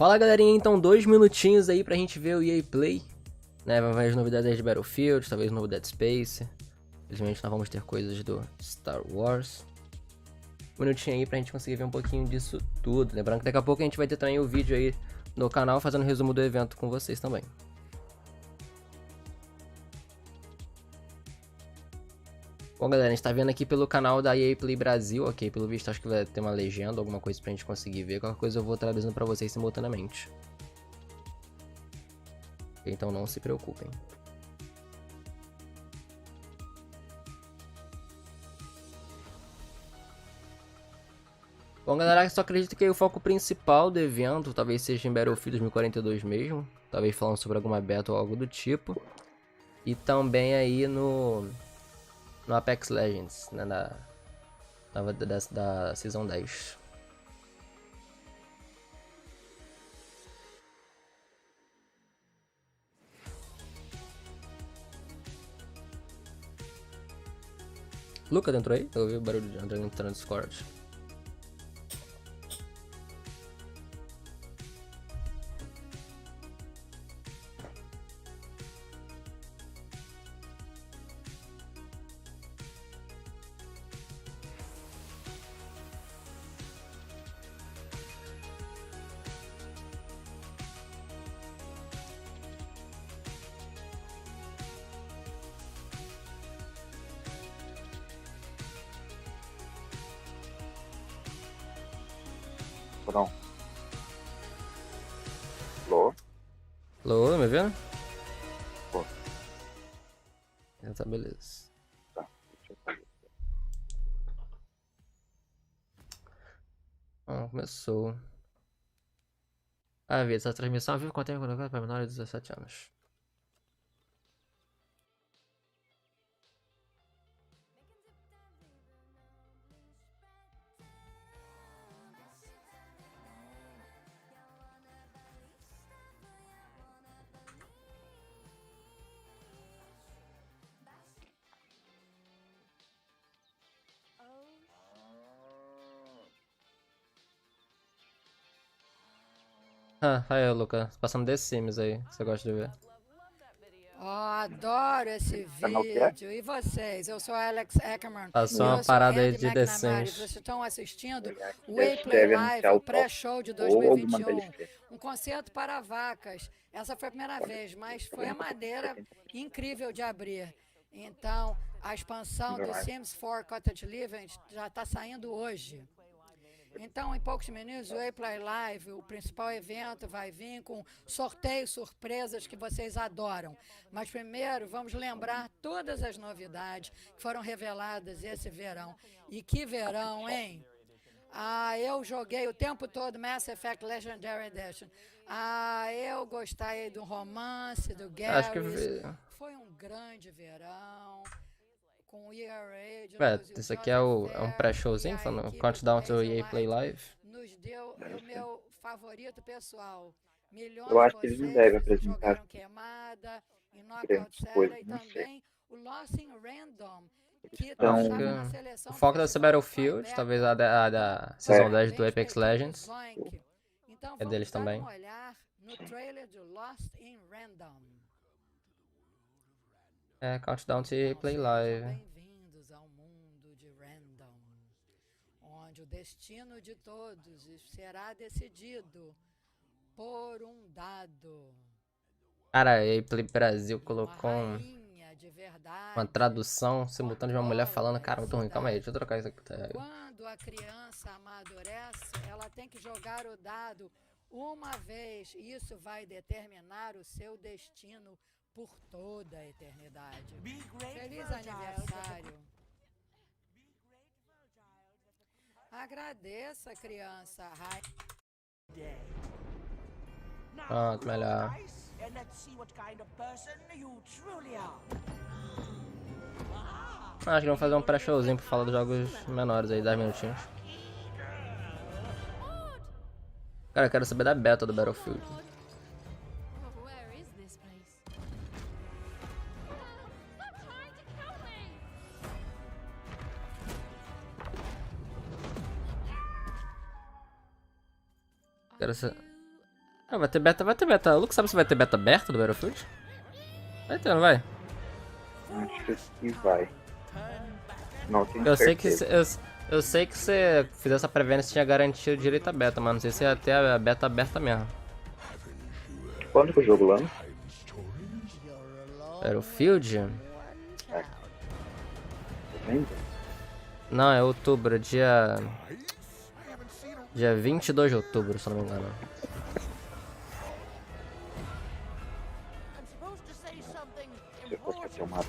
Fala galerinha, então 2 minutinhos aí pra gente ver o EA Play, né? Vamos ver as novidades de Battlefield, talvez o novo Dead Space. Infelizmente nós vamos ter coisas do Star Wars. Um minutinho aí pra gente conseguir ver um pouquinho disso tudo. Lembrando que daqui a pouco a gente vai ter também o vídeo aí no canal fazendo o resumo do evento com vocês também. Bom galera, a gente tá vendo aqui pelo canal da EA Play Brasil, ok? Pelo visto acho que vai ter uma legenda, alguma coisa pra gente conseguir ver. Qualquer coisa eu vou traduzindo pra vocês simultaneamente. Então não se preocupem. Bom galera, só acredito que o foco principal do evento talvez seja em Battlefield 2042 mesmo. Talvez falando sobre alguma beta ou algo do tipo. E também aí no Apex Legends, né, da Season 10. Luca entrou aí? Eu ouvi o barulho de André entrando no Discord. Não. Alô? Alô, me vendo? Pô. Tá, beleza. Tá, deixa eu fazer. Começou. Ah, essa transmissão vive contém conteúdo para menores de 17 anos. Aí, Lucas, passando The Sims aí, que você gosta de ver. Adoro esse Canal Quer? vídeo. E vocês? Eu sou a Alex Ackerman. Passou E uma eu sou parada aí Andy de The McNamara. Sims. Vocês estão assistindo o Deve Play Live, anunciar o o pré-show de top ou alguma 2021. deles. Um concerto para vacas. Essa foi a primeira vez, mas foi a maneira incrível de abrir. Então, a expansão do Sims 4 Cottage Living já está saindo hoje. Então, em poucos minutos, o Play Live, o principal evento, vai vir com sorteios, surpresas que vocês adoram. Mas primeiro, vamos lembrar todas as novidades que foram reveladas esse verão. E que verão, hein? Eu joguei o tempo todo Mass Effect Legendary Edition. Eu gostei do romance, do Gary. Acho que Foi um grande verão. Com isso aqui é um pré-showzinho, falando Countdown to EA Play Live. Nos deu o meu favorito pessoal. Milhões Eu acho que de eles não vocês devem apresentar jogaram Queimada, em Knockout grandes Série coisas, e não sei. também o Lost in Random, que Então, estava na seleção O foco deve ser Battlefield, Flyback, talvez a da Season 10 do parabéns Apex pra equipe Legends. Zoink. Então, É deles vamos dar também. um olhar no trailer de Lost in Random. Countdown to EA Play Live. Bem-vindos ao mundo de Random, onde o destino de todos será decidido por um dado. Cara, a EA Play Brasil colocou Uma rainha de verdade. uma tradução simultânea de uma mulher falando, cara, muito ruim, calma aí, deixa eu trocar isso aqui. Quando a criança amadurece, ela tem que jogar o dado uma vez. Isso vai determinar o seu destino por toda a eternidade. Feliz aniversário. Agradeça, criança. Pronto, melhor. Acho que vamos fazer um pré-showzinho pra falar dos jogos menores aí, 10 minutinhos. Cara, eu quero saber da beta do Battlefield. Quero saber. Ah, vai ter beta, vai ter beta. O Lucas sabe se vai ter beta aberta do Battlefield? Vai ter, não vai? Acho que vai. Não tenho Eu sei que certeza. eu sei que se fizer essa pré-venda você tinha garantido direito a beta, mas não sei se ia ter a beta aberta mesmo. Quando que o jogo lança? Battlefield? Tá vendo? Não, é outubro, dia 22 de outubro, se eu não me engano. Se fosse ter uma...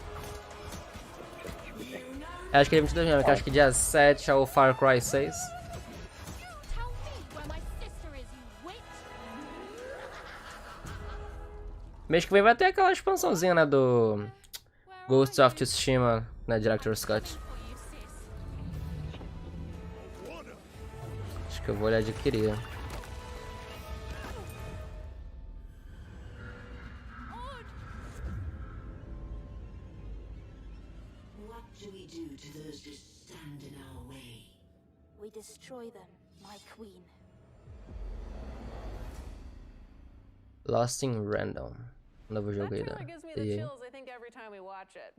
Acho que é 22 mesmo, que acho que dia 7 é o Far Cry 6. Mês que vem vai ter aquela expansãozinha, né, do Ghost of Tsushima, né, Director's Cut. Acho que eu vou adquirir. What do we do to those who stand in our way? We destroy them, my queen. Lost in Random. Novo That jogo aí da trailer gives me the EA. chills, I think, every time we watch it.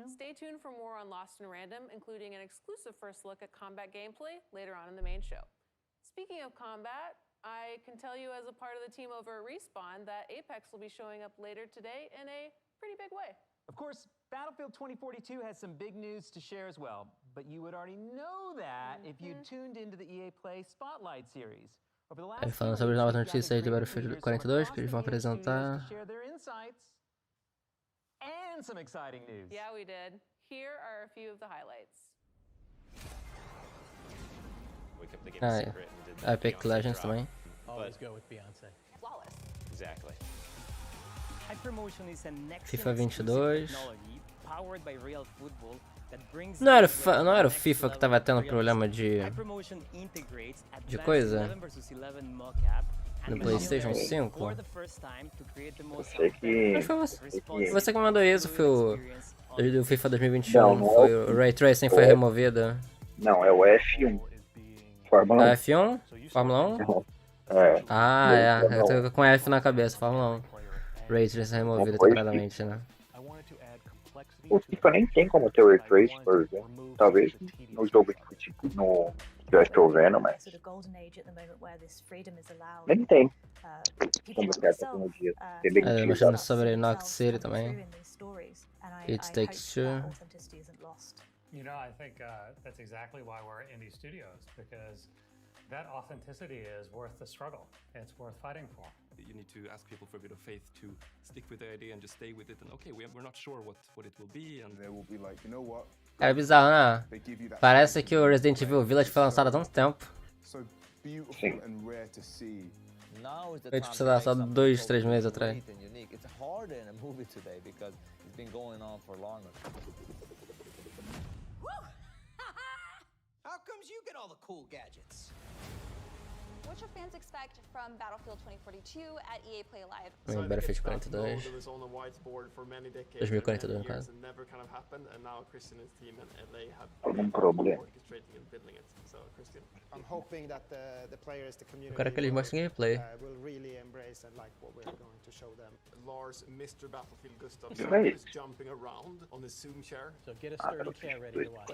Stay tuned for more on Lost in Random, including an exclusive first look at combat gameplay later on in the main show. Speaking of combat, I can tell you as a part of the team over at Respawn that Apex will be showing up later today in a pretty big way. Of course, Battlefield 2042 has some big news to share as well, but you would already know that if you tuned into the EA Play Spotlight series. Over the last Falando few sobre as weeks, novas we've notícias gathered do great Battlefield contributors 42 from que eles vão across the EA studios apresentar. to share their insights and some exciting news. Yeah, we did. Here are a few of the highlights. We kept the game Ah, secret and did é. Epic Beyonce Legends drop. também. Always go with Beyonce. Flawless. Exactly. Hypermotion is a next FIFA 22. technology powered by real football that brings Não era, gameplay não era o to the FIFA que next tava level tendo of problema realism. de Hypermotion integrates advanced coisa? 11 versus 11 mockup No and PlayStation maneuver 5? for the first time to create the most Sei que... Mas foi você, responsive você que mandou isso, foi experience on do FIFA 2021, Não, não foi é o Ray Tracing foi removido. Não, é o F1. Fórmula A 1. F1? Fórmula 1? É. Ah, é, eu tô com F na cabeça, Fórmula 1. Ray Tracing removido Depois temporariamente, né? O FIFA nem tem como ter Ray Trace, por exemplo. Talvez no jogo de futebol, no que eu estou vendo, mas Sort of golden age at the moment where this freedom is allowed. nem tem People como like ter a yourself, tecnologia to ser mostrando legitizada. sobre Nox themselves City come também. through in these stories, and It I Takes hope Two. that authenticity isn't lost. You know, I think that's exactly why we're at indie studios, because that authenticity is worth the struggle. It's worth fighting for. You need to ask people for a bit of faith to stick with the idea and just stay with it. And okay, we're not sure what it will be. And They will be like, you know what? É bizarro, né? They give you that Parece que o Resident Evil Village foi lançado há tanto tempo. so beautiful Sim. and rare to see. Now is the Foi time tipo, to sei lá, make só something 2, so 3 meses atrás. great and unique. It's harder in a movie today because it's been going on for longer. How comes you get all the cool gadgets? What should fans expect from Battlefield 2042 at EA Play Live? Battlefield 42. 2042 no caso. Algum problema. I'm hoping that the players, the Eu community, quero que eles mostrem gameplay. will really embrace and like what we're going to show them. Lars, Mr. Battlefield Gustafsson Right. is jumping around on the Zoom chair. So get a Ah, sturdy chair ready to watch.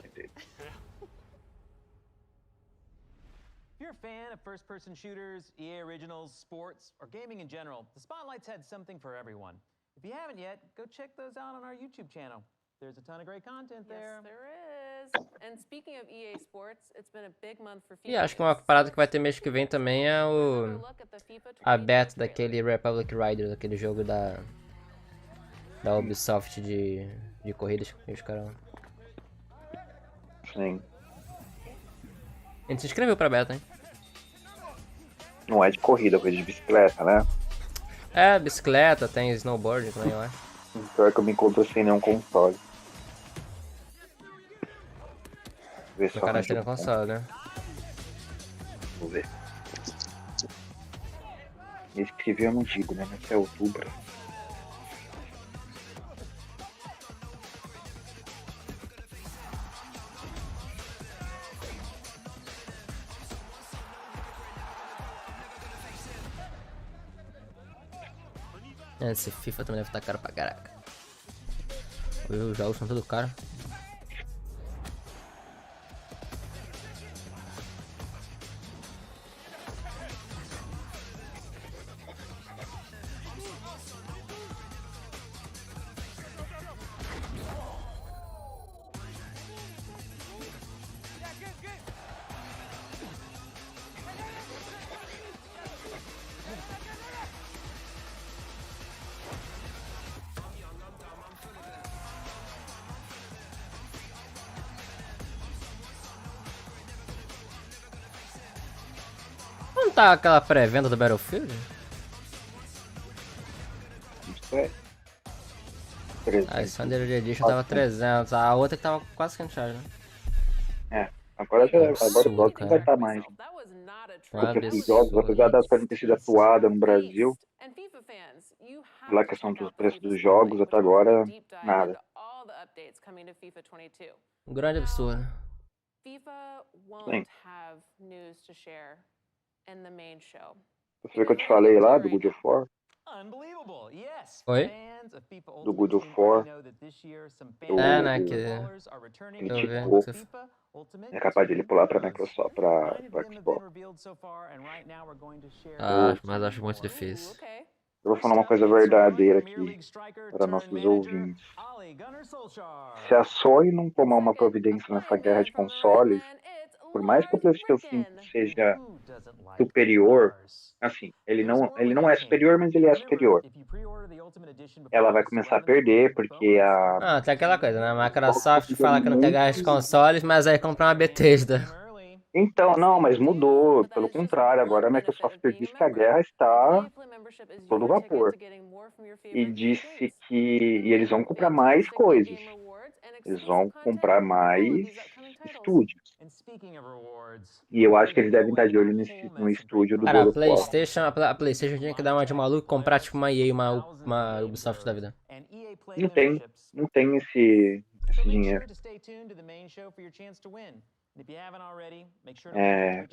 If you're a fan of first-person shooters, EA Originals, sports, or gaming in general, the Spotlight's had something for everyone. If you haven't yet, go check those out on our YouTube channel. There's a ton of great content there. Yes, there is. And speaking of EA Sports, it's been a big month for FIFA. E acho que uma parada que vai ter mês que vem também é o Look at the FIFA a 22 beta trailer. daquele Republic Riders, aquele jogo da Ubisoft de corridas e os caras. Sim. A gente se inscreveu pra beta, hein? Não é de corrida, foi de bicicleta, né? É, bicicleta, tem snowboard também, eu acho. Pior que eu me encontro sem nenhum console. Ver No só cara no tem no jogo. console, né? Vou ver. Esse que veio eu não digo, né? Mas é outubro. Esse FIFA também deve estar caro pra caraca. Os jogos são tudo caro. Não tá aquela pré-venda do Battlefield? Isso é. A Standard Edition tava 300, a outra que tava quase 500 reais, né? É, agora o bloco não vai estar mais. Porque esses jogos, apesar das coisas ter sido atuada no Brasil, pela questão dos preços dos jogos, até agora, nada. Um grande absurdo. Sim. Você vê que eu te falei lá do God of War? Oi? Do God of War. É, né, que ele ticou. É capaz de ele pular pra Microsoft, pra Xbox. Ah, mas acho muito difícil. Eu vou falar uma coisa verdadeira aqui para nossos ouvintes. Se a Sony não tomar uma providência nessa guerra de consoles, por mais que o PlayStation 5 seja superior, assim, ele não é superior, mas ele é superior. Ela vai começar a perder, porque a... Ah, tem aquela coisa, né? A Microsoft fala que não quer guerra de consoles, mas aí compra uma Bethesda. Então, não, mas mudou. Pelo contrário, agora a Microsoft disse que a guerra está todo vapor. E disse que eles vão comprar mais coisas. Eles vão comprar mais estúdios. E eu acho que eles devem estar de olho no estúdio do Cara, God of War. a PlayStation tinha que dar uma de maluco e comprar tipo uma EA, uma Ubisoft da vida. Não tem esse dinheiro.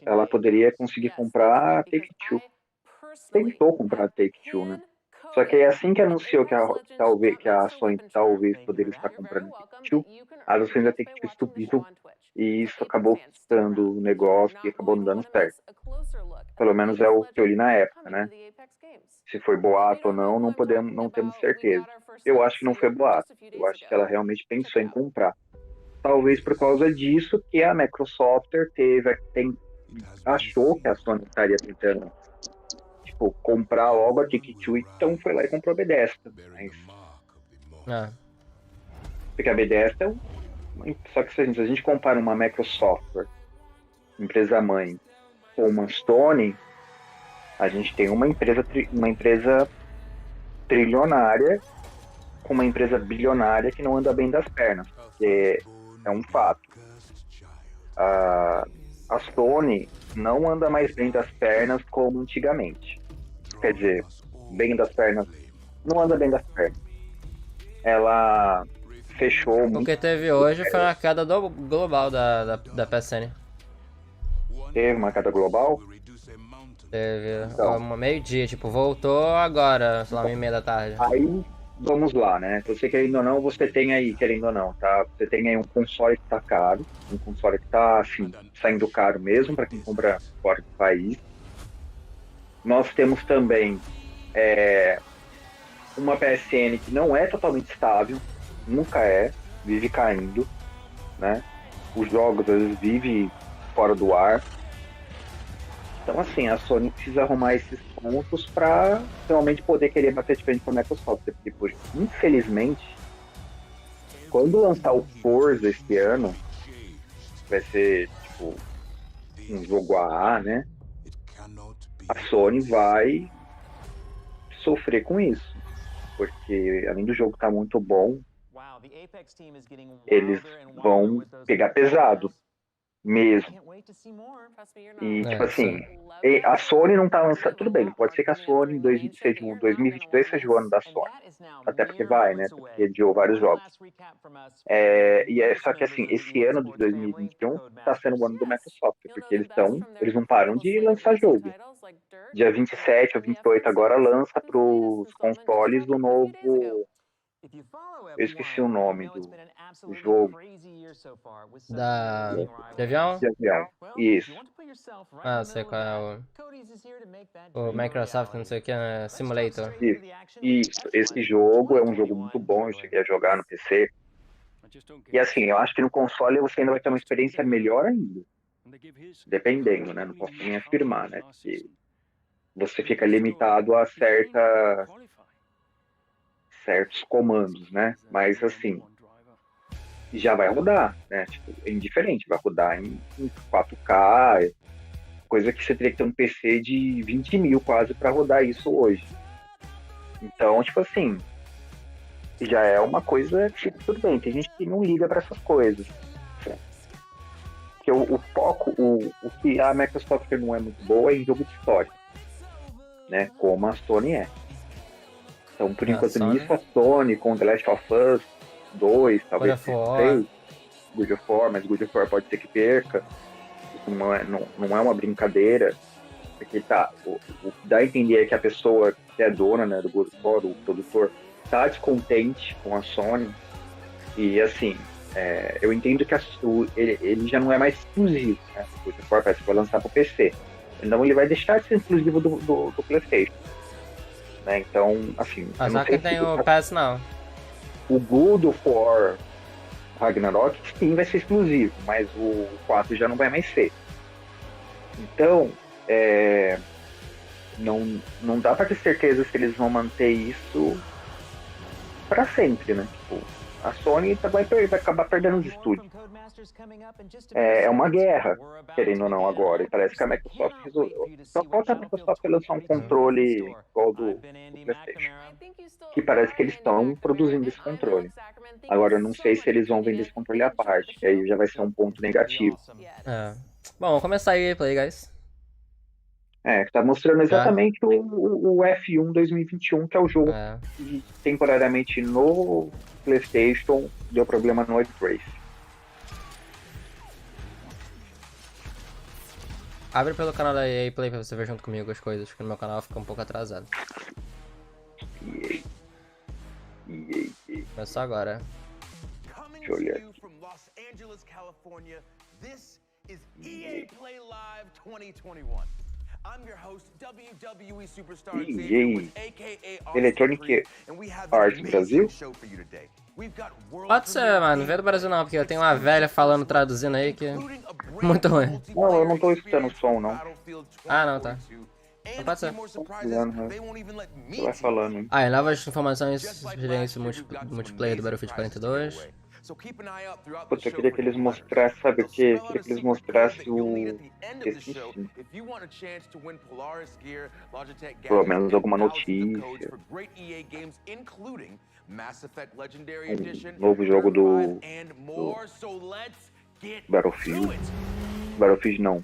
Ela poderia conseguir comprar a Take-Two. Tentou comprar a Take-Two, né? Só que é assim que anunciou que a Sony talvez poderia estar comprando a Take-Two, as ações da Take-Two subiram e isso acabou frustrando o negócio e acabou não dando certo. Pelo menos é o que eu li na época, né? Se foi boato ou não temos certeza. Eu acho que não foi boato. Eu acho que ela realmente pensou em comprar. Talvez por causa disso que a Microsoft achou que a Sony estaria tentando comprar logo a Take-Two, então foi lá e comprou a Bethesda. Mas... Porque a Bethesda só que se a gente compara uma Microsoft, empresa mãe, com uma Sony, a gente tem uma empresa trilionária com uma empresa bilionária que não anda bem das pernas, porque é um fato. A Sony não anda mais bem das pernas como antigamente. Quer dizer, bem das pernas, não anda bem das pernas. Ela fechou muito. O que teve hoje foi a queda global da PSN. Teve uma queda global? Teve, uma meio-dia, tipo, voltou agora, sei lá, 1h30 da tarde. Aí, vamos lá, né? Você querendo ou não, você tem aí, querendo ou não, tá? Você tem aí um console que tá caro, um console que tá, assim, saindo caro mesmo para quem compra fora do país. Nós temos também uma PSN que não é totalmente estável, nunca vive caindo, né? Os jogos às vezes vivem fora do ar. Então, assim, a Sony precisa arrumar esses pontos para realmente poder querer bater de frente com a Microsoft. Porque, infelizmente, quando lançar o Forza este ano, vai ser, tipo, um jogo AA, né? A Sony vai sofrer com isso. Porque, além do jogo estar muito bom, eles vão pegar pesado. mesmo. E, tipo assim, a Sony não tá lançando. Tudo bem, pode ser que a Sony em 2022 seja o ano da Sony. Até porque vai, né? Porque adiou vários jogos. Só que, assim, esse ano de 2021 tá sendo o ano do Microsoft, porque eles não param de lançar jogo. Dia 27 ou 28 agora lança pros consoles o novo. Eu esqueci o nome do jogo. De avião? De avião. Isso. Ah, sei qual é o Microsoft, não sei o que, Simulator. Isso. Esse jogo é um jogo muito bom, eu cheguei a jogar no PC. E assim, eu acho que no console você ainda vai ter uma experiência melhor ainda. Dependendo, né? Não posso nem afirmar, né? Porque você fica limitado a certos comandos, né? Mas assim, já vai rodar, né? Tipo, é indiferente, vai rodar em 4K, coisa que você teria que ter um PC de 20 mil quase para rodar isso hoje. Então, tipo assim, já é uma coisa que tudo bem, tem gente que não liga para essas coisas. Porque o foco, o que a Microsoft não é muito boa é em jogo de história, né? Como a Sony é. Então, por enquanto, nisso, a Sony com The Last of Us 2, talvez 3, God of War, mas God of War pode ser que perca. Isso não é uma brincadeira. Porque o que dá a entender é que a pessoa que é dona, né, do God of War, o produtor, tá descontente com a Sony. E, assim, eu entendo que ele já não é mais exclusivo, né? O God of War parece que vai lançar pro PC. Então, ele vai deixar de ser exclusivo do PlayStation. Né? Então, assim... Só quem tem o PS não. O God of War Ragnarok, sim, vai ser exclusivo, mas o 4 já não vai mais ser. Então, não dá pra ter certeza se eles vão manter isso pra sempre, né? Tipo, a Sony vai acabar perdendo os estúdios. É uma guerra, querendo ou não, agora. E parece que a Microsoft resolveu. Só falta a Microsoft lançar um controle igual do PlayStation. Que parece que eles estão produzindo esse controle. Agora, eu não sei se eles vão vender esse controle à parte, que aí já vai ser um ponto negativo. Bom, vamos começar aí, Play, guys. Que tá mostrando exatamente o F1 2021, que é o jogo que temporariamente no PlayStation deu problema no Race. Abre pelo canal da EA Play pra você ver junto comigo as coisas, que no meu canal fica um pouco atrasado. Começou agora. Deixa eu olhar aqui. Electronic Arts Brasil? Pode ser, mano. Não veio do Brasil não, porque eu tenho uma velha falando, traduzindo aí que é muito ruim. Não, eu não tô escutando o som, não. Ah, não, tá. Não pode ser. Você vai falando. E novas informações experiência multiplayer do Battlefield 42. Putz, eu queria que eles mostrassem, sabe o quê? Eu queria que eles mostrassem pelo menos alguma notícia. Um novo jogo do Battlefield. Battlefield não.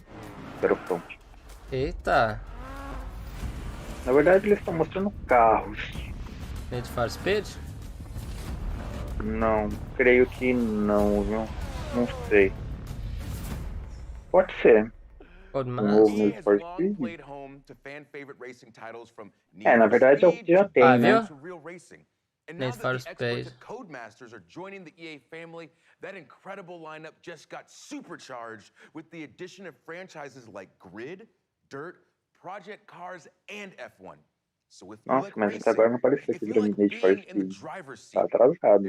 Battlefront. Eita. Na verdade eles estão mostrando carros. Need for Speed? Não, creio que não, viu? Não sei. Pode ser. Pode mais. Um novo Need for Speed? Na verdade é o que já tem, né? Viu? Need for Speed. That incredible lineup just got supercharged with the addition of franchises like Grid, Dirt, Project Cars, and F1. Nossa, mas até agora não apareceu esse grande Need for Speed. Tá atrasado.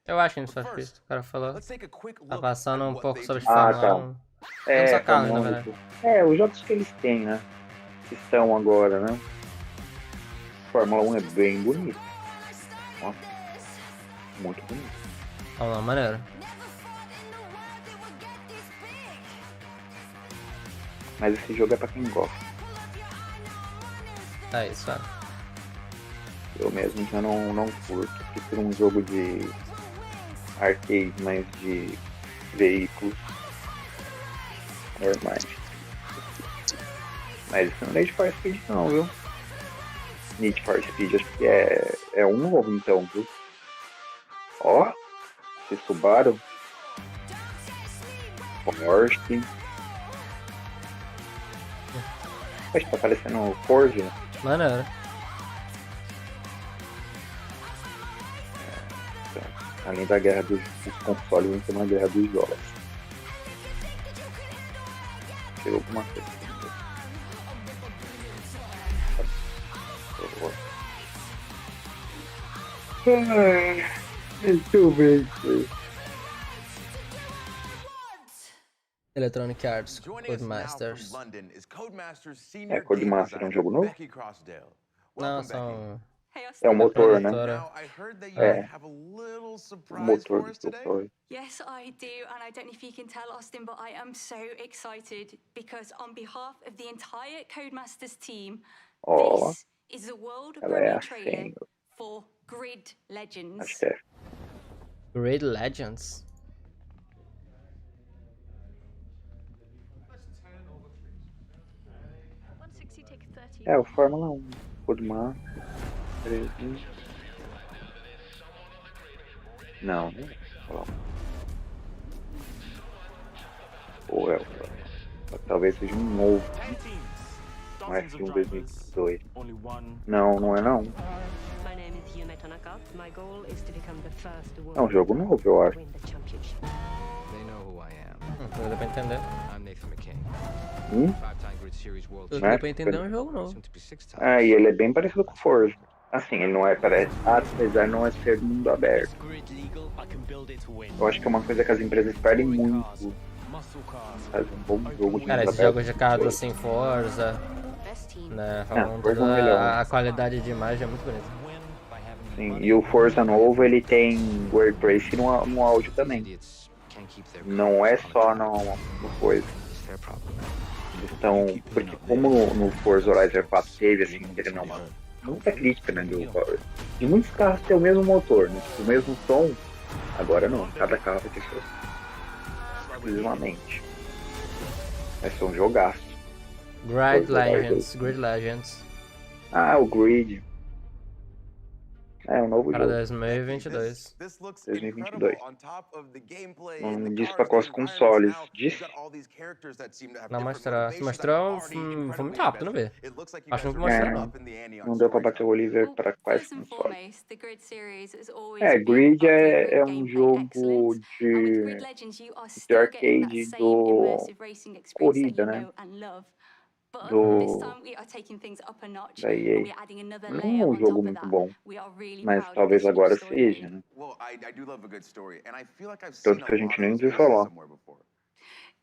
Eu acho que Need for Speed, o cara falou. Tá passando um pouco sobre Fórmula 1. Não só carros, na verdade. Os jogos que eles têm, né? Que estão agora, né? Fórmula 1 é bem bonito. Nossa, muito bonito. Fórmula 1 maneiro. Mas esse jogo é pra quem gosta. É isso, cara. Eu mesmo já não curto. Prefiro um jogo de arcade, mas de veículos normais. Mas isso não é Need for Speed não, viu? Need for Speed acho que é um novo então, viu? Ó, esse Subaru, Porsche. Acho que tá parecendo Forza. Maneiro. Além da guerra dos consoles, vem ter uma guerra dos jogos. Chegou alguma coisa. Deixa eu ver. Electronic Arts, Codemasters. Codemaster é um jogo novo? Não, são... É o motor, né? É. O motor do console. Yes, I do, and I don't know if you can tell, Austin, but I am so excited because on behalf of the entire Codemasters team, this is the world premiere trailer for Grid Legends. Acho que é. Grid Legends? É, o Fórmula 1. Codemaster. Não, não é. Ou é o talvez seja um novo. Um F1 2002. Não, não é não. É um jogo novo, eu acho. Não deu pra entender. Tudo Né? deu pra entender um jogo novo. Ah, e ele é bem parecido com o Forza. Assim, ele não é parecido, apesar de não ser mundo aberto. Eu acho que é uma coisa que as empresas perdem muito. Fazer um bom jogo de Cara, esses jogos de carros assim, Forza, né, falando a qualidade de imagem é muito bonita. Sim, e o Forza novo, ele tem Ray Tracing no áudio também. Não é só no Forza. Então, porque como no Forza Horizon 4 teve, assim, querendo uma muita crítica, né, de muitos carros ter o mesmo motor, né, o mesmo som, agora não, cada carro vai ter seu exclusivamente. Vai ser um jogaço. Grid Legends. Ah, o Grid. É um novo para jogo. 2022. 2022. Não diz pra quais consoles. Diz? Não mostrar. Se mostrar, foi muito rápido, não vê? Acho que não mostrou, não. Não deu pra bater o olho e ver para quais consoles. Grid é um jogo de arcade do corrida, né? Da EA. Não é um jogo muito bom, mas talvez agora seja, né? Tanto que a gente nem viu falar.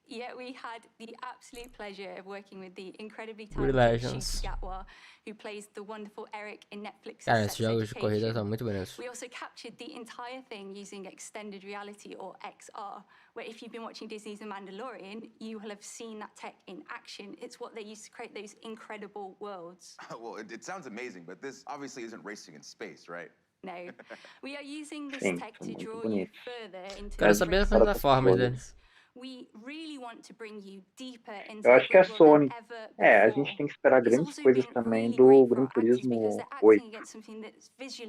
Yeah, we had the absolute pleasure of working with the incredibly Grid talented Legends. Shiv Gatwa, who plays the wonderful Eric in Netflix's Cara, Sex esses jogos de corrida Education. são muito bonitos. We also captured the entire thing using extended reality, or XR, where if you've been watching Disney's The Mandalorian, you will have seen that tech in action. It's what they use to create those incredible worlds. Well, it sounds amazing, but this obviously isn't racing in space, right? No, we are using this Sim, tech são to muito draw you bonitos. further into Quero saber as plataformas deles. We really want to bring you deeper into Eu acho que é a the world Sony. than ever A before. gente tem que esperar grandes coisas também do Gran Turismo 8.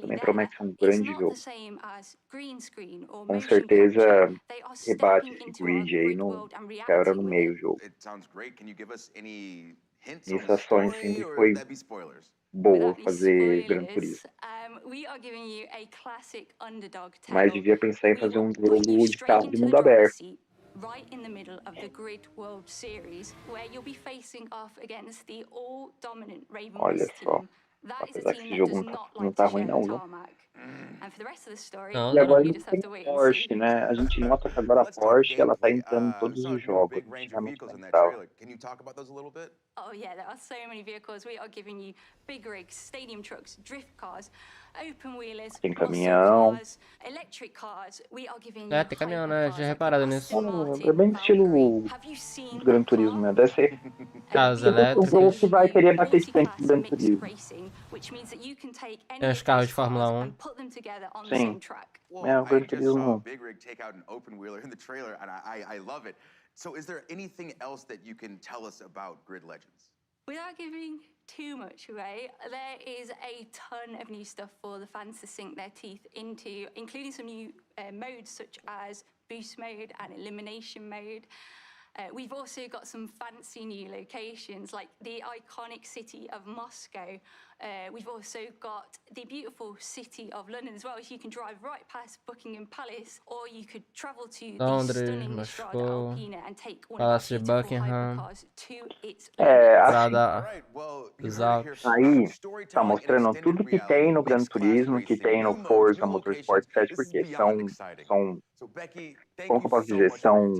Também promete ser um grande jogo. Com certeza rebate esse grid aí, quebra no meio o jogo. Nisso a Sony sempre foi boa fazer Gran Turismo. Mas devia pensar em fazer um jogo de carro de mundo aberto. Right in the middle of the Grid World Series, where you'll be facing off against the all-dominant Raven Olha West só. team. That is a Apesar que team esse that jogo does não not tá like to ruim share não, the viu? tarmac. And for the rest of the story, E agora you não just tem have to wait and Porsche, see. né? A gente nota que agora a Porsche ela tá entrando em todos os jogos. Antigamente não estava. Can you talk about those a little bit? Oh yeah, there are so many vehicles. We are giving you big rigs, stadium trucks, drift cars, open wheelers, Tem muscle caminhão. cars, electric cars. We are giving É, you tem caminhão, né? Já tinha reparado nisso. É bem estilo Gran Turismo, né? Deve ser Carros o jogo elétricos. que vai querer bater de frente com o Gran Turismo. Tem os carros de Fórmula 1. Sim. Well, É, o I Gran just saw a Turismo. Big Rig take out an open wheeler in the trailer, and I love it. So, is there anything else that you can tell us about Grid Legends? Without giving too much away, there is a ton of new stuff for the fans to sink their teeth into, including some new modes such as boost mode and elimination mode. We've also got some fancy new locations like the iconic city of Moscow. We've also got the beautiful city of London as well, so you can drive right past Buckingham Palace, or you could travel to the Londres, stunning Strada Moscou, Alpina and take one of Palácio our de beautiful Buckingham, hypercars to its Prada, os Aí Alpes. tá mostrando tudo que tem no Gran Turismo, que tem no Forza Motorsport 7, porque são como que eu posso dizer, são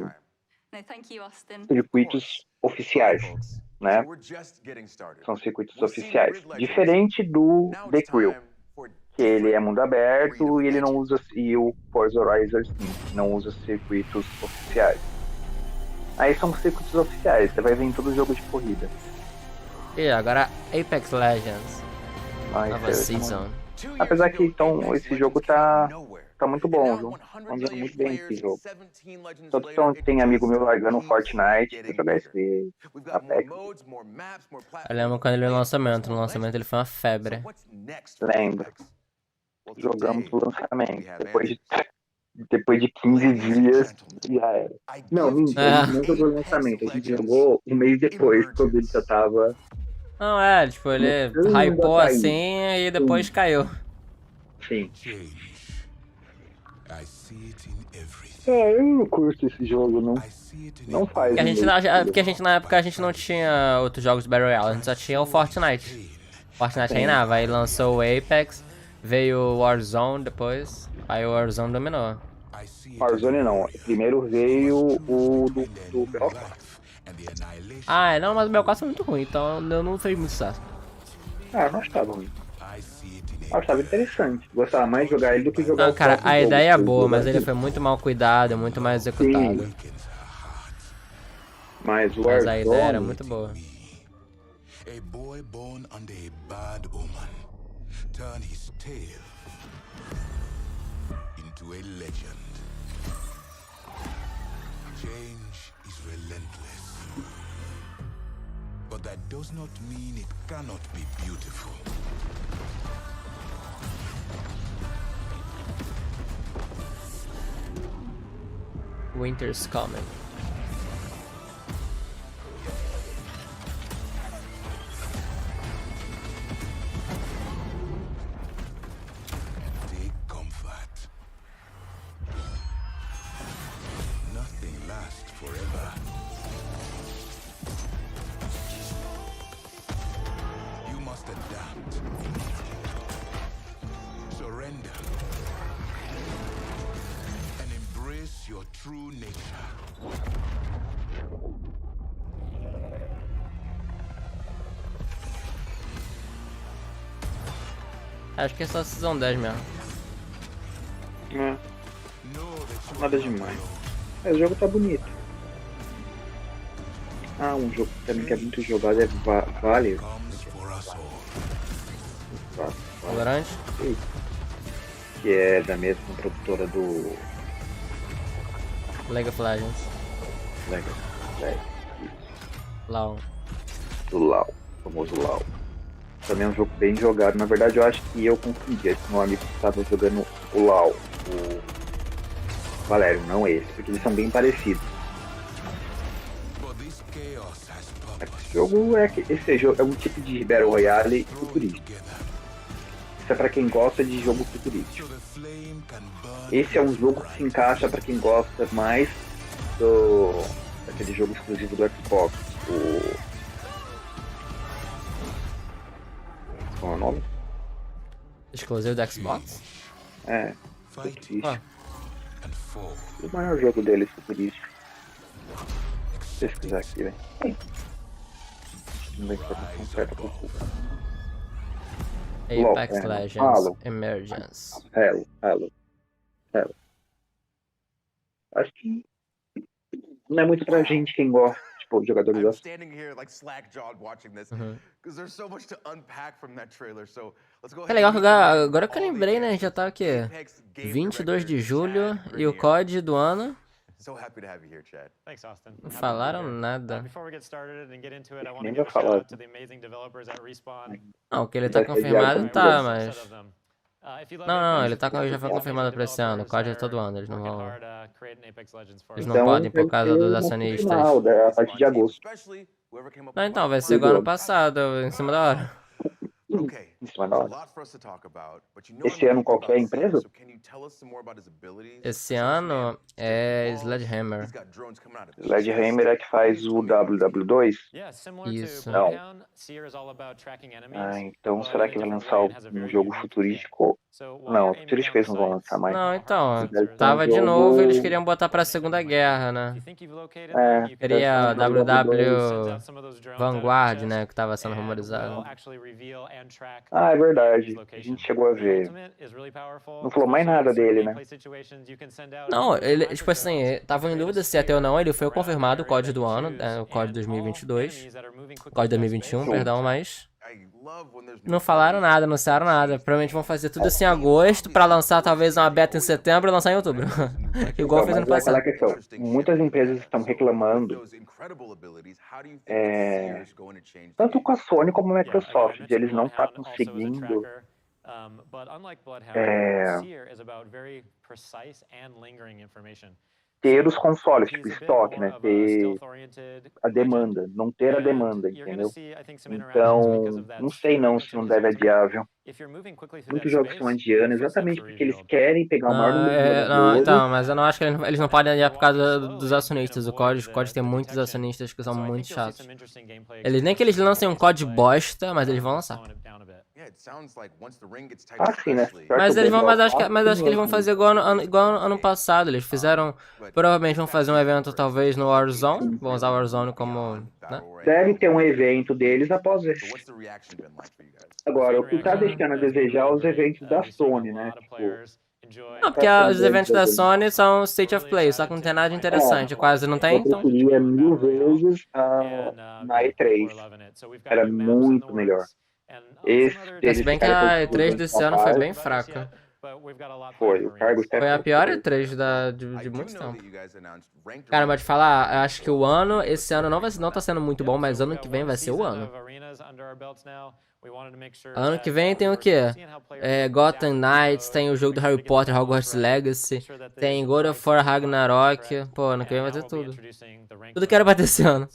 No, thank you, Austin. circuitos oficiais, né? São circuitos oficiais. Diferente do The Crew, que ele é mundo aberto e ele não usa, e o Forza Horizon 5 não usa circuitos oficiais. Aí são circuitos oficiais, você vai ver em todo jogo de corrida. E agora Apex Legends. Nova season. Apesar que então, esse jogo tá muito bom, viu? Tá andando muito bem esse jogo. Então tem amigo meu largando Fortnite pra jogar esse Apex. Eu lembro quando ele veio no lançamento. No lançamento ele foi uma febre. Lembro. Jogamos o lançamento. Depois de 15 dias, já era. Não, mentira, a gente não jogou o lançamento. A gente jogou um mês depois, quando ele já tava... Não, tipo, ele hypou assim e depois caiu. Sim. Eu não curto esse jogo, não. Não faz. Porque a gente na época a gente não tinha outros jogos de Battle Royale, a gente só tinha o Fortnite. Fortnite reinava, aí lançou o Apex, veio o Warzone depois, aí o Warzone dominou. Warzone não, primeiro veio o do BO4. Não, mas o BO4 foi muito ruim, então eu não fez muito sucesso. Eu não achava ruim. Eu achava interessante. Gostava mais de jogar ele do que jogar o cara, a ideia é boa, mas ele foi foi muito mal cuidado, muito mal executado. Mas a ideia era muito boa. A boy born under a bad omen turn his tale into a legend. Change is relentless, but that does not mean it cannot be beautiful. Winter's coming. Take comfort. Nothing lasts forever. You must adapt. Surrender. And embrace your true nature. Acho que é só a Season 10 mesmo. Nada demais. O jogo tá bonito. Um jogo também que é muito jogado é Vale. Valorant? Que é da mesma produtora do League of Legends. LOL. Do LOL, famoso LOL. Também é um jogo bem jogado. Na verdade, eu acho que eu confundi. Esse meu amigo que estava jogando o LOL, o Valério, não esse, porque eles são bem parecidos. Esse jogo é um tipo de Battle Royale futurístico. Isso é pra quem gosta de jogo futurístico. Esse é um jogo que se encaixa pra quem gosta mais daquele jogo exclusivo do Xbox. Qual é o nome? Exclusivo do Xbox? Futurístico. O maior jogo deles futurístico. Vou pesquisar aqui, velho. Não vai ter informação certa pra Apex Legends Emergence. Halo. Acho que não é muito pra gente quem gosta, tipo, de jogadores I'm assim. standing here like slack-jawed watching this because there's so much to unpack from that trailer. So let's go É ahead legal and que agora que eu lembrei, né? Já tá o quê? 22 de julho e o COD do ano. So happy to have you here, Chad. Thanks, Austin. Não falaram nada. Before we get started and get into it, I want to Nem give vai a shout falar. out to the amazing developers at Respawn. Não, que ele tá Vai ser confirmado diário tá, com mas... If you love Não, Apex, ele tá, já foi these confirmado amazing pra esse ano. O COD é developers todo ano, eles não working vão... hard, creating Apex Legends for Eles us. não podem por vai causa ser dos no acionistas. final, a partir de agosto. Não, então, vai ser igual ano passado, em cima da hora. Okay, Em cima there's da a hora. lot for us to talk about, but you know Esse I'm ano geeked qual que é a about Seer, empresa? so can you tell us some more about his abilities? Esse ano é Sledgehammer. He's got drones coming out of his Sledgehammer é que faz o WW2? Yeah, similar Isso. to Não. Bloodhound, Seer is all about tracking enemies. Ah, então but será in a que vai different lançar way and has a um very jogo unique futurístico? So while Não, you're aiming futurístico eles down não vão sights, lançar mais. Não, então, Deve ser um tava de jogo- novo, eles queriam botar pra Segunda Guerra, né? Seria deve ser um WW WW2. Vanguard, né, que tava sendo rumorizado. Ah, é verdade. A gente chegou a ver. Não falou mais nada dele, né? Não, ele, tipo assim, tava em dúvida se ia ter ou não, ele foi confirmado o COD do ano, o COD 2022, o COD 2021, perdão, mas não falaram nada, não anunciaram nada. Provavelmente vão fazer tudo assim em agosto, pra lançar talvez uma beta em setembro e lançar em outubro. Igual fez ano Mas é passado. aquela questão. Muitas empresas estão reclamando, tanto com a Sony como a Microsoft, de eles não estar conseguindo ter os consoles, tipo estoque, né? Ter a demanda, não ter a demanda, entendeu? Então, não sei não se não deve adiar, viu? Muitos jogos estão adiando exatamente porque eles querem pegar o maior número de Não, jogadores. então, mas eu não acho que eles não podem adiar por causa dos acionistas. O COD tem muitos acionistas que são muito chatos. Eles nem que eles lancem um COD bosta, mas eles vão lançar. Ah, sim, né? Mas eles vão, mas acho que eles vão fazer igual ano passado. Eles fizeram, provavelmente vão fazer um evento talvez no Warzone. Vão usar o Warzone como, né? Deve ter um evento deles após esse. Agora, o que tá deixando a desejar os eventos da Sony, né? Tipo, Não, porque os eventos da Sony são State of Play, só que não tem nada de interessante, quase não tem, eu então... preferia 1000 vezes na E3. Era muito melhor. Se bem que a E3 desse ano foi bem fraca. Foi, o cargo Foi a pior E3 de muito tempo. Cara, mas te falar, eu acho que esse ano não tá sendo muito bom, mas ano que vem vai ser o ano. Ano que vem tem o quê? Gotham Knights, tem o jogo do Harry Potter, Hogwarts Legacy, tem God of War Ragnarok. Pô, ano que vem vai ter tudo. Tudo que era pra ter esse ano.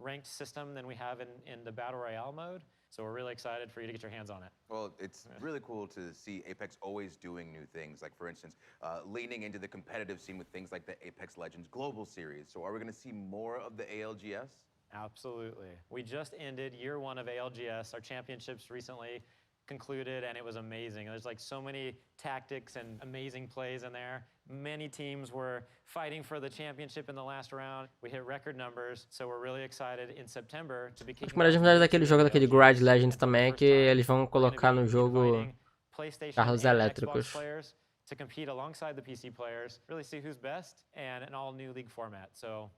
Ranked system than we have in the Battle Royale mode. So we're really excited for you to get your hands on it. Well, it's really cool to see Apex always doing new things. Like, for instance, leaning into the competitive scene with things like the Apex Legends Global Series. So are we going to see more of the ALGS? Absolutely. We just ended year 1 of ALGS. Our championships recently concluded, and it was amazing. There's like so many tactics and amazing plays in there. Many teams were fighting for the championship in the last round. We hit record numbers, so we're really excited in September to be kicking Acho que uma das novidades daquele jogo, daquele Garage Legends também, é que eles vão colocar no jogo carros elétricos. To compete alongside the PC players, really see who's best, and an all-new league format. So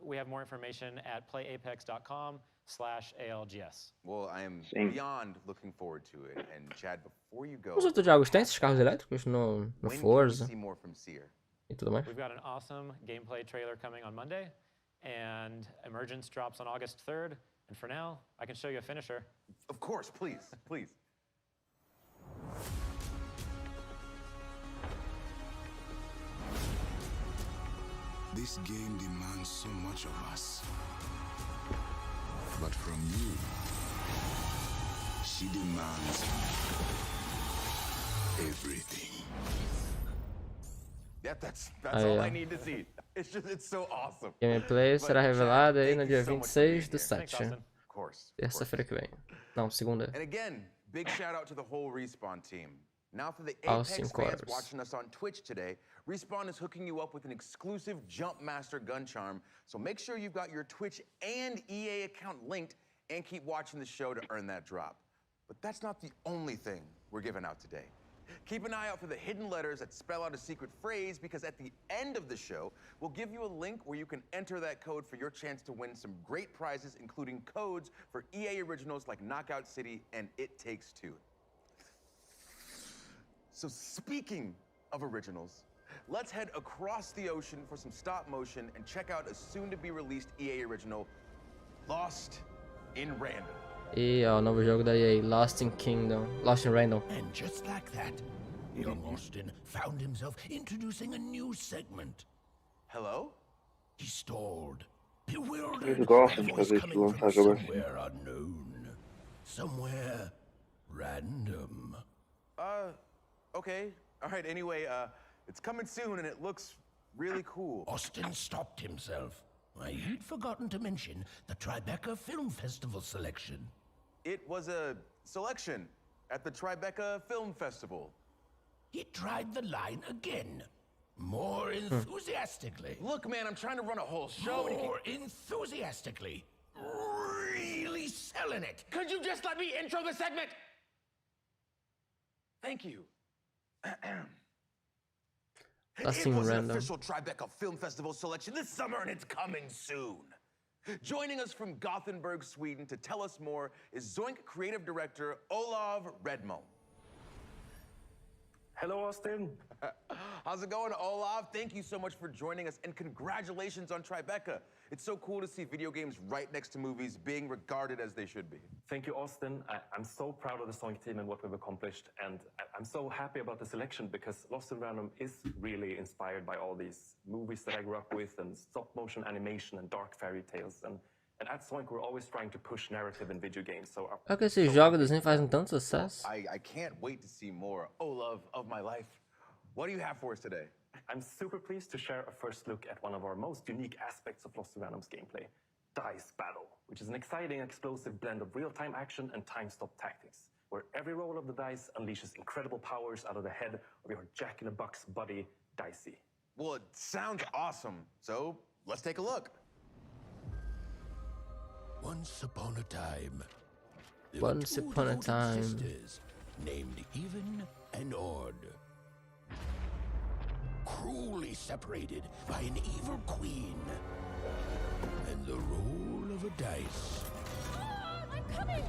we have more information at playapex.com/ALGS. Well, I am beyond looking forward to it. And Chad, before you go, Os outros jogos têm esses carros elétricos no Forza e tudo mais? We've got an awesome gameplay trailer coming on Monday, and Emergence drops on August 3rd. And for now, I can show you a finisher. Of course, please, please. This game demands so much of us. But from you, she demands everything. Yeah, that's all I need to see. It's so awesome. Gameplay será revelado aí no dia 26/7. Terça-feira que vem. Não, segunda. And again, big shout out to the whole Respawn team. Now for the Apex fans watching us on Twitch today, Respawn is hooking you up with an exclusive Jump Master gun charm, so make sure you've got your Twitch and EA account linked and keep watching the show to earn that drop. But that's not the only thing we're giving out today. Keep an eye out for the hidden letters that spell out a secret phrase, because at the end of the show, we'll give you a link where you can enter that code for your chance to win some great prizes, including codes for EA originals like Knockout City and It Takes Two. So speaking of originals, let's head across the ocean for some stop motion and check out a soon-to-be-released EA original, Lost in Random. E ó, o novo jogo da EA, Lost in Random. And just like that, young Austin found himself introducing a new segment. Hello? He stalled, bewildered, Eles gostam a de voice fazer isso, coming lançar from jogo assim. somewhere unknown, somewhere random. Okay. All right, anyway, it's coming soon and it looks really cool. Austin stopped himself. He'd forgotten to mention the Tribeca Film Festival selection. It was a selection at the Tribeca Film Festival. He tried the line again, more enthusiastically. Look, man, I'm trying to run a whole show. More enthusiastically. Really selling it. Could you just let me intro the segment? Thank you. It was an official Tribeca Film Festival selection this summer, and it's coming soon. Joining us from Gothenburg, Sweden to tell us more is Zoink creative director Olav Redmo. Hello, Austin. How's it going, Olav? Thank you so much for joining us, and congratulations on Tribeca. It's so cool to see video games right next to movies being regarded as they should be. Thank you, Austin. I'm so proud of the Zoink team and what we've accomplished, and I'm so happy about the selection because Lost in Random is really inspired by all these movies that I grew up with, and stop-motion animation and dark fairy tales. And at Zoink, we're always trying to push narrative in video games. So Olha que esses jogos desenho fazem tanto sucesso. I can't wait to see more. Olav of my life. What do you have for us today? I'm super pleased to share a first look at one of our most unique aspects of Lost in Random's gameplay, Dice Battle, which is an exciting, explosive blend of real-time action and time-stop tactics, where every roll of the dice unleashes incredible powers out of the head of your jack-in-the-box buddy, Dicey. Well, it sounds awesome, so let's take a look. Once upon a time, Once upon a time, sisters named Even and Odd, cruelly separated by an evil queen and the roll of a dice. I'm coming!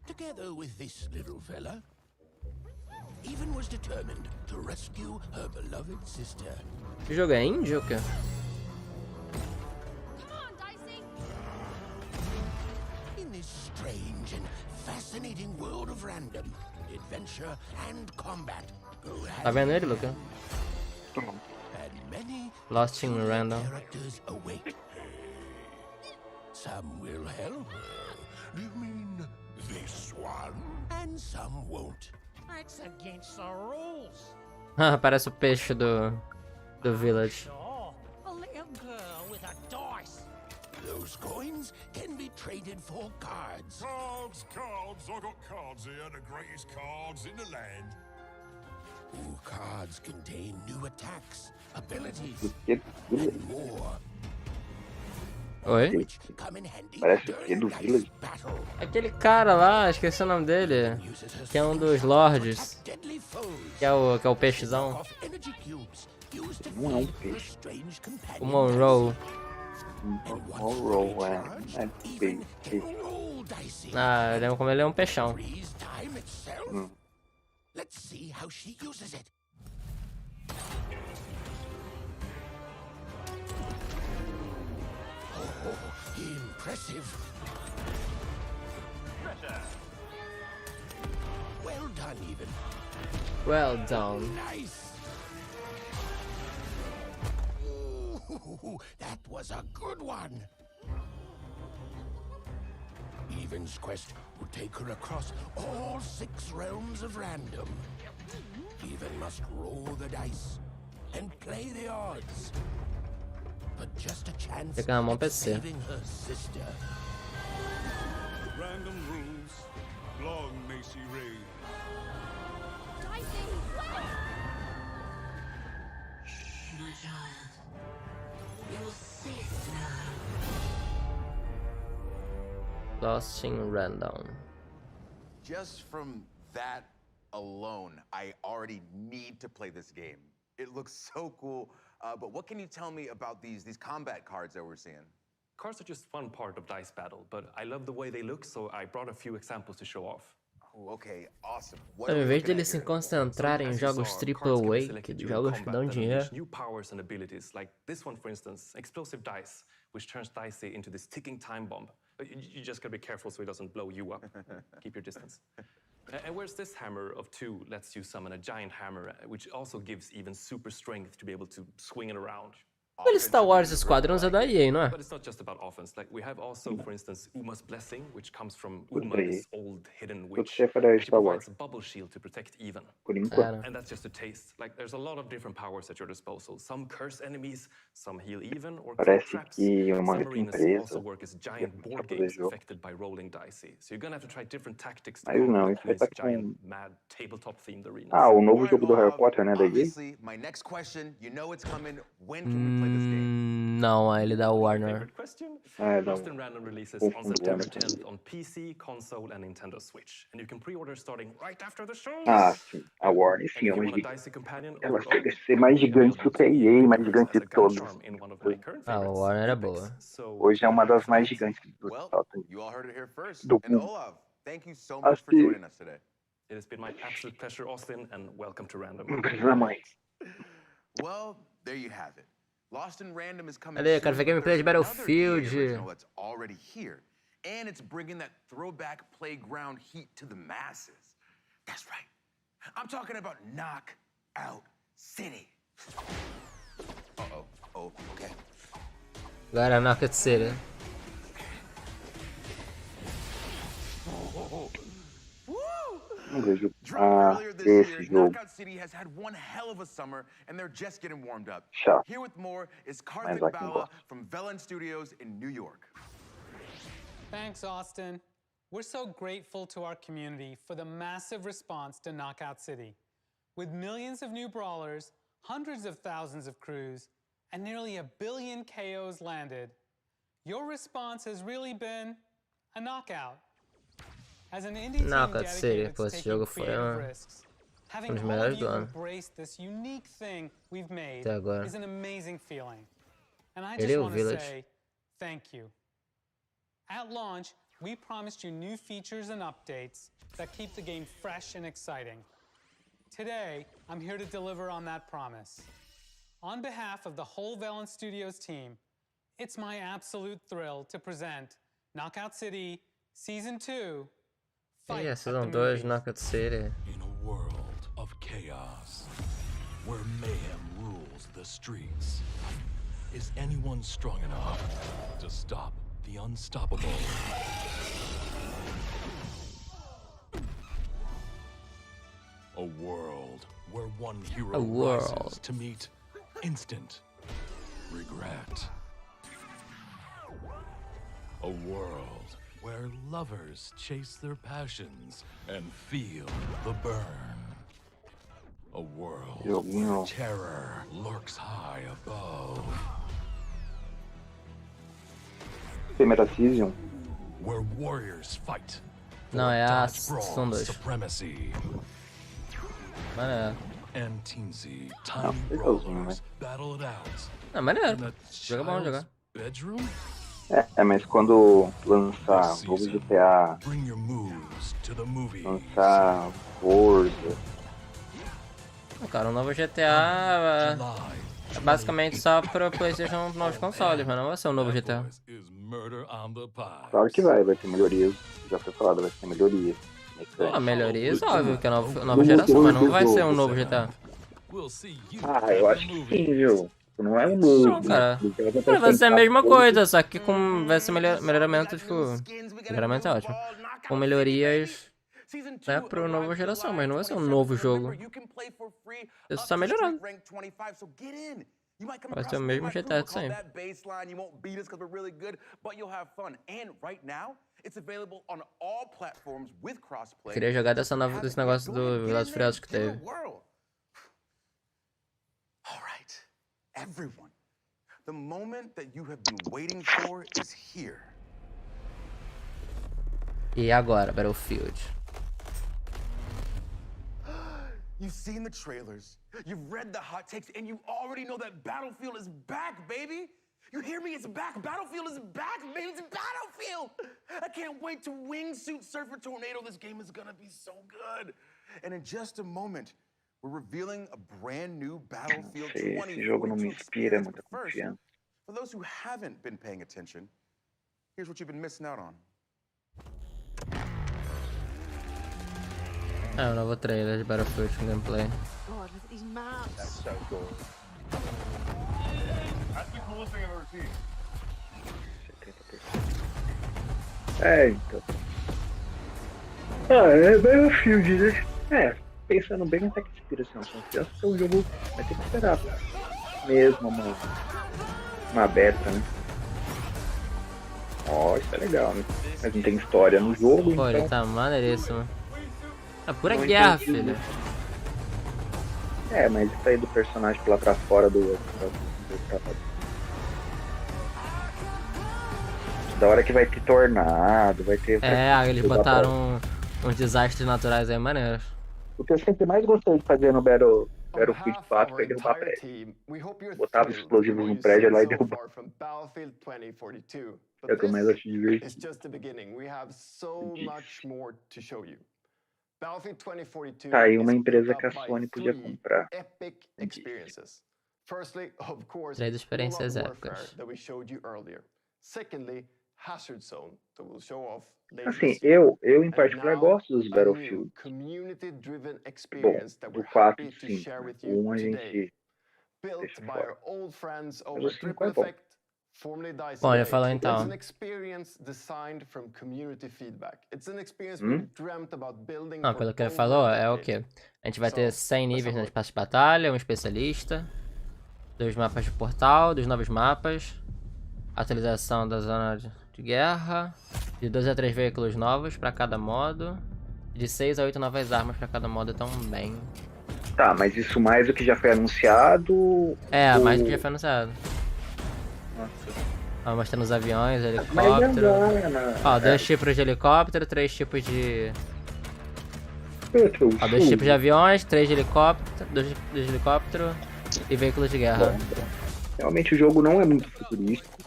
Together with this little fella, Even was determined to rescue her beloved sister. Que jogo é indie ou quê? In this strange and fascinating world of random, adventure and combat go Tá vendo ele, Luca? and many Lost in Random. characters awake. Some will help her. You mean this one? And some won't. That's against the rules. Parece o peixe do Village. Oh, a little girl with a dice. Those coins can be traded for cards. Cards, cards. I got cards here, the greatest cards in the land. Ooh, cards contain new attacks, abilities, and more. Oi? Which come in handy Parece during que é do dice Village. battle. Aquele cara lá, esqueci o nome dele, que é um dos lords, Deadly foes. que é o peixezão, Off energy cubes used to Não é um feed her peixe. strange o companion. Monroe. Monroe é peixe. Roll dicey. Ah, eu lembro como ele é um peixão. Freeze time itself. Let's see how she uses it. Oh, impressive. Well done, Even. Well done. Nice. Ooh, that was a good one. Even's quest will take her across all 6 realms of random. Even must roll the dice and play the odds. But just a chance Fica na mão at PC. saving her sister. Random rules. Long may she reign. Dicey, My child, you're safe now. Lost in Random. Just from that alone, I already need to play this game. It looks so cool. But what can you tell me about these combat cards that we're seeing? Cards are just one part of Dice Battle, but I love the way they look, so I brought a few examples to show off. Oh, okay, awesome. Então, em vez de eles se concentrarem em jogos AAA, jogos que dão dinheiro, new powers and abilities, like this one, for instance, explosive dice, which turns Dicey into this ticking time bomb. You just gotta be careful so it doesn't blow you up. Keep your distance. And where's this hammer of 2 lets you summon a giant hammer, which also gives even super strength to be able to swing it around. Aquele Star Wars Squadrons é da EA, não é? But it's not just about offense. Like we have also, for instance, Uma's Blessing, which comes from Uma, this old hidden witch. She provides a bubble shield to protect even. And that's just a taste. Like there's a lot of different powers at your disposal. Some curse enemies, some heal even, or cause traps. Some arenas also work as giant board games affected by rolling dicey. So you're gonna have to try different tactics to combat these giant, mad tabletop-themed arenas. Ah, o novo jogo do Harry Potter, né, da EA? Obviously, my next question, you know it's coming. When can we play this game? Não, ele dá Warner. Lost in Random releases on September 10th on PC, console, and Nintendo Switch. And you can pre-order starting right after the show. Ah, sim. A Warner, sim. Ela chega a ser mais gigante do que a EA, mais gigante de todos. Ah, a Warner é boa. Hoje é uma das mais gigantes do mundo. Thank you so much for joining us today. It has been my absolute pleasure, Austin, and welcome to Random. Well, there you have it. Lost in Random is coming. Cadê? Quero ver gameplay de Battlefield. That's already here, and it's bringing that throwback playground heat to the masses. That's right. I'm talking about Knockout City. Uh-oh. Oh, okay. Agora Knockout City. Não vejo. Ah, esse jogo. Knockout City has had one hell of a summer, and they're just getting warmed up. Chato. Here with more is Karthik Bala from Velen Studios in New York. Thanks, Austin. We're so grateful to our community for the massive response to Knockout City. With millions of new brawlers, hundreds of thousands of crews, and nearly 1 billion KOs landed, your response has really been a knockout. As an indie team dedicated to taking creative risks, having all of you embrace this unique thing we've made is an amazing feeling. And I just want to say thank you. At launch, we promised you new features and updates that keep the game fresh and exciting. Today, I'm here to deliver on that promise. On behalf of the whole Velen Studios team, it's my absolute thrill to present Knockout City Season 2. Yeah, Season 2, Knockout City. In a world of chaos, where mayhem rules the streets, is anyone strong enough to stop the unstoppable? A world where one hero rises to meet instant regret. A world where lovers chase their passions and feel the burn. A world where terror lurks high above. Primeira season. Where warriors fight. Não, é a Season 2. Supremacy. Maneiro. And teensy tiny brawlers battle it out. Ah, maneiro. Joga bom, jogar. Bedroom? Mas quando lançar o novo GTA, lançar Forza... Cara, o novo GTA é basicamente só para PlayStation novos consoles, mas não vai ser um novo GTA. Claro que vai ter melhorias, já foi falado, vai ter melhorias. Melhorias, óbvio, que é nova geração, mas não vai ser um novo GTA. Ah, eu acho que sim, viu? Não é um novo. Não, cara. Vai ser a mesma coisa, só que com vai ser melhoramento, tipo. Melhoramento é ótimo. Com melhorias, né, pra nova geração, mas não vai ser um novo jogo. Isso tá melhorando. Vai ser o mesmo GTA de sempre. Queria jogar desse negócio do Velozes e Furiosos que teve. Everyone, the moment that you have been waiting for is here. E agora, Battlefield. You've seen the trailers, you've read the hot takes, and you already know that Battlefield is back, baby! You hear me? It's back! Battlefield is back, baby! It's Battlefield! I can't wait to wingsuit surf a tornado. This game is gonna be so good! And in just a moment, we're revealing a brand new Battlefield 2042 experience. But first, for those who haven't been paying attention, here's what you've been missing out on. É um novo trailer de Battlefield com gameplay. God, look at these maps. That's so cool. That's the coolest thing I've ever seen. 70%. É, então. É Battlefield, né? É, pensando bem, até que inspiração. Confiança que o jogo vai ter que esperar. Mesmo uma beta, né? Ó, isso é legal, né? Mas não tem história no jogo, Pô, então... ele tá maneiríssimo. É pura guerra, filho. É, mas isso aí do personagem lá pra fora do... Da hora que vai ter tornado, vai ter... É, eles botaram uns desastres naturais aí maneiros. O que eu sempre mais gostei de fazer no Battlefield 4 foi derrubar prédio. Botava os explosivos no prédio lá e derrubava. É o que eu mais acho divertido. Tá aí uma empresa que a Sony podia comprar. 3 experiências épicas. Assim, eu em particular gosto dos Battlefield. Bom, do 4 e 5. O 1 a gente deixa fora. Mas o 5 é bom. Bom, ele falou então. Não, pelo que ele falou, é o quê? A gente vai ter 100 níveis no espaço de batalha, um especialista, 2 mapas de portal, 2 novos mapas, atualização da zona de guerra, de 2 a 3 veículos novos para cada modo, de 6 a 8 novas armas para cada modo também. Tá, mas isso mais do que já foi anunciado? É, mais do que já foi anunciado. Ó, mostrando os aviões, helicóptero. Ó, 2 tipos de helicóptero, 3 tipos de... Ó, 2 tipos de aviões, 3 de helicóptero, 2 de helicóptero e veículos de guerra. Bom, realmente o jogo não é muito futurístico.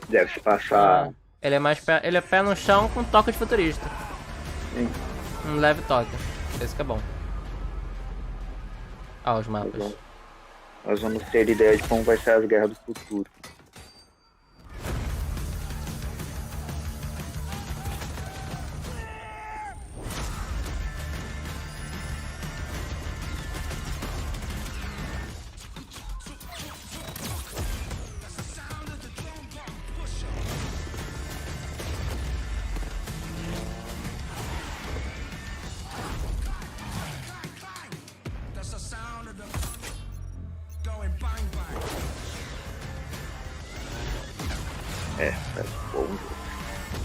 Deve se passar... Ele é mais ele é pé no chão com toque de futurista. Sim. Um leve toque. Esse que é bom. Ó, os mapas. Nós vamos ter ideia de como vai ser as guerras do futuro. É, tá bom.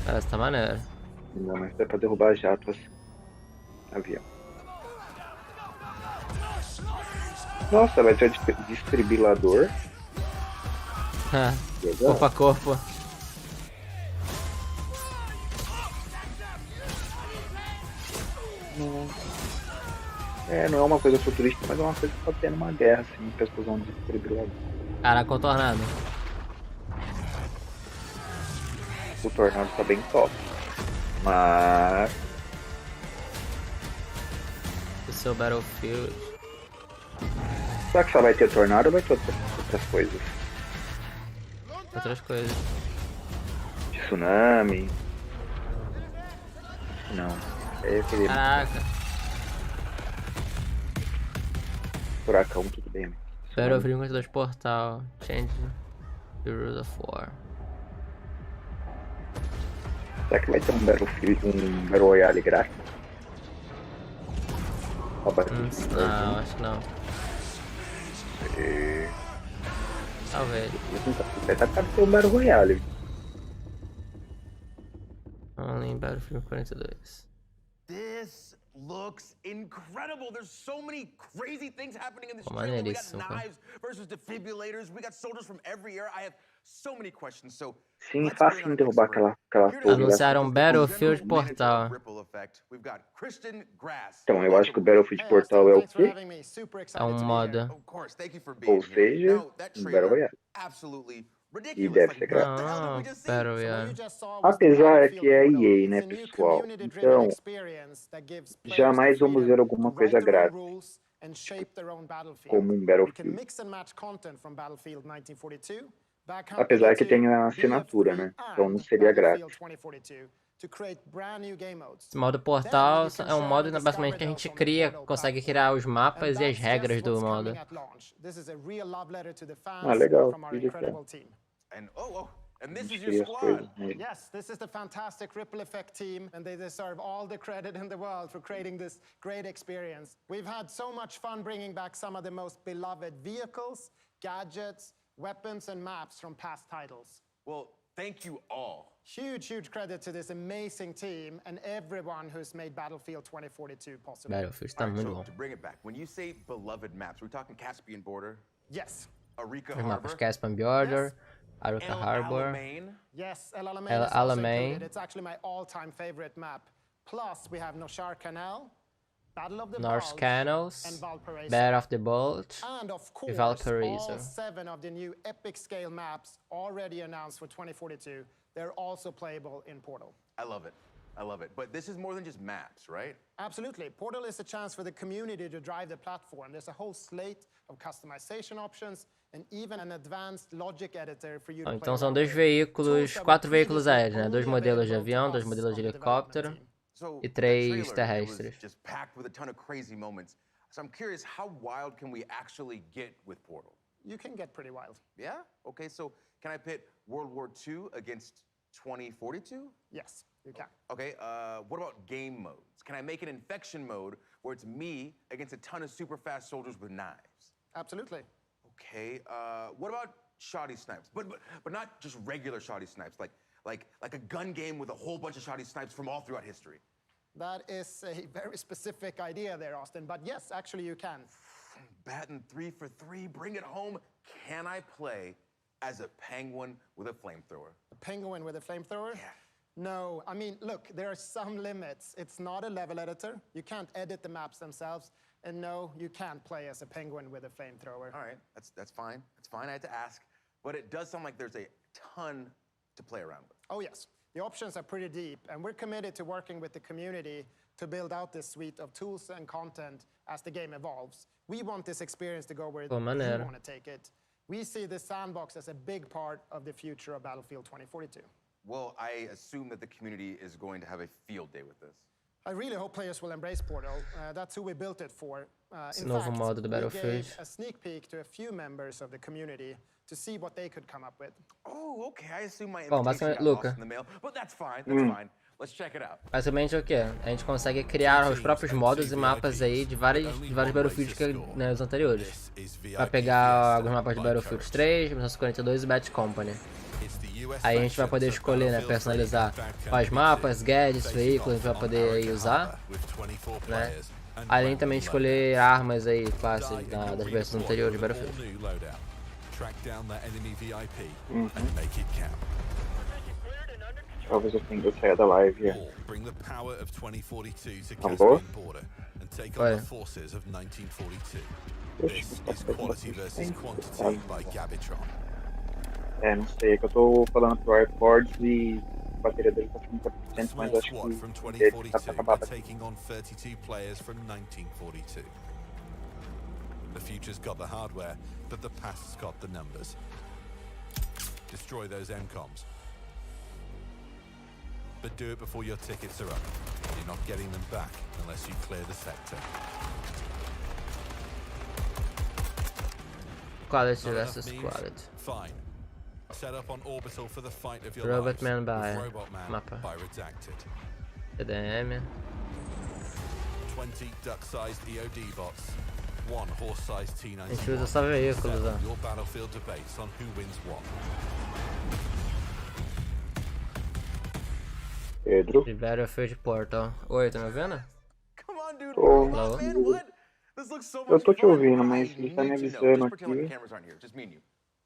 Parece que tá maneiro. Não, mas dá pra derrubar jatos. Avião. Nossa, vai ter desfibrilador. Corpo a corpo. É, não é uma coisa futurística, mas é uma coisa que tá tendo uma guerra, assim, pra explosão de desfibrilador. Caraca, o tornado. O tornado tá bem top. Mas... O seu Battlefield. Será que só vai ter tornado ou vai ter outras coisas? Outras coisas. De tsunami? Não. É aquele... Caraca. Furacão, tudo bem. Né? Battlefield 52 portal. Change the rules of war. Será que vai ter um Battle Royale grátis? Não, acho que não. Talvez. Vai estar caro ter um Battle Royale. Only em Battlefield 42. This looks incredible. There's so many crazy things happening in this trailer. We got knives versus defibrillators. We got soldiers from every era. I have so many questions. So sim, fácil de derrubar aquela torre. Anunciaram Battlefield Portal. Então, eu acho que o Battlefield Portal é o quê? É um modo. Ou seja, um Battle Royale. E deve ser grátis. Não, Battle Royale. Apesar que é EA, né, pessoal? Então, jamais vamos ver alguma coisa grátis, como um Battlefield. Apesar que tem a assinatura, né? Então não seria grátis. Esse modo Portal é um modo basicamente que a gente consegue criar os mapas e as regras do modo. Ah, legal. And this is your squad. Yes, this is the fantastic Ripple Effect team, and they deserve all the credit in the world for creating this great experience. We've had so much fun bringing back some of the most beloved vehicles, gadgets, weapons, and maps from past titles. Well, thank you all. Huge credit to this amazing team and everyone who's made Battlefield 2042 possible. Battlefield tá muito bom. To bring it back, when you say beloved maps, we're talking Caspian Border? Yes. Arica Os mapas Harbor? Caspian Border. Arica Harbor. Yes, El El Alamein. It's actually my all-time favorite map. Plus, we have Noshar Canal, Battle of the North Bulge, Canals, and Valparaiso. Battle of the Bulge, and of course, Valparaiso. all 7 of the new epic scale maps already announced for 2042. They're also playable in Portal. I love it. I love it. But this is more than just maps, right? Absolutely. Portal is a chance for the community to drive the platform. There's a whole slate of customization options and even an advanced logic editor for you to play. Então são 4 veículos aéreos, né? 2 modelos de avião, 2 modelos de helicóptero e 3 terrestres. Just packed with a ton of crazy moments. So I'm curious, how wild can we actually get with Portal? You can get pretty wild. Yeah? Okay, so can I pit World War II against 2042? Yes, you can. Okay, what about game modes? Can I make an infection mode where it's me against a ton of super fast soldiers with knives? Absolutely. Okay, what about shoddy snipes? But not just regular shoddy snipes, like a gun game with a whole bunch of shoddy snipes from all throughout history. That is a very specific idea there, Austin, but yes, actually you can. Batting 3 for 3, bring it home. Can I play as a penguin with a flamethrower? A penguin with a flamethrower? Yeah. No, I mean, look, there are some limits. It's not a level editor. You can't edit the maps themselves. And no, you can't play as a penguin with a flamethrower. All right, that's fine. That's fine, I had to ask. But it does sound like there's a ton to play around with. Oh, yes. The options are pretty deep, and we're committed to working with the community to build out this suite of tools and content as the game evolves. We want this experience to go where we want to take it. We see this sandbox as a big part of the future of Battlefield 2042. Well, I assume that the community is going to have a field day with this. I really hope players will embrace Portal. That's who we built it for. In novo fact, modo do we Battlefield. gave a sneak peek to a few members of the community to see what they could come up with. Oh, okay. I assume my Bom, invitation basicamente, got lost Luca. in the mail, but that's fine. That's fine. Let's check it out. Basicamente o que? A gente consegue criar os próprios modos e mapas aí de vários Battlefields que, né, os anteriores. Vai pegar alguns mapas de Battlefield 3, 1942 e Bad Company. Aí a gente vai poder escolher, né, personalizar quais mapas, gadgets, veículos a gente vai poder aí usar, né? Além também de escolher armas aí clássicas das versões anteriores de Battlefield. Talvez eu tenha que sair da live. Alô? Oi. É, não sei, é que eu tô falando pro AirPods e a bateria dele tá com 4%, mas acho que ele tá pra acabar. The future's got the hardware, but the past's got the numbers. Destroy those MCOMs. But do it before your tickets are up. You're not getting them back unless you clear the sector. Quality versus quality. Fine. Set up on orbital for the fight of your Robot lives. Man by Robot Man mapa. by Redacted. TDM. 20 duck-sized EOD bots. 1 horse-sized T-90. A gente usa só veículos, ó. Your battlefield debates on who wins what. Pedro. De Battlefield Portal. Oi, tá me ouvindo? Come on, dude, where are you at, man? What? This looks so much fun. ouvindo, mas I ele tá me need to know. avisando Just pretend like the aqui. cameras aren't here. Just me and you.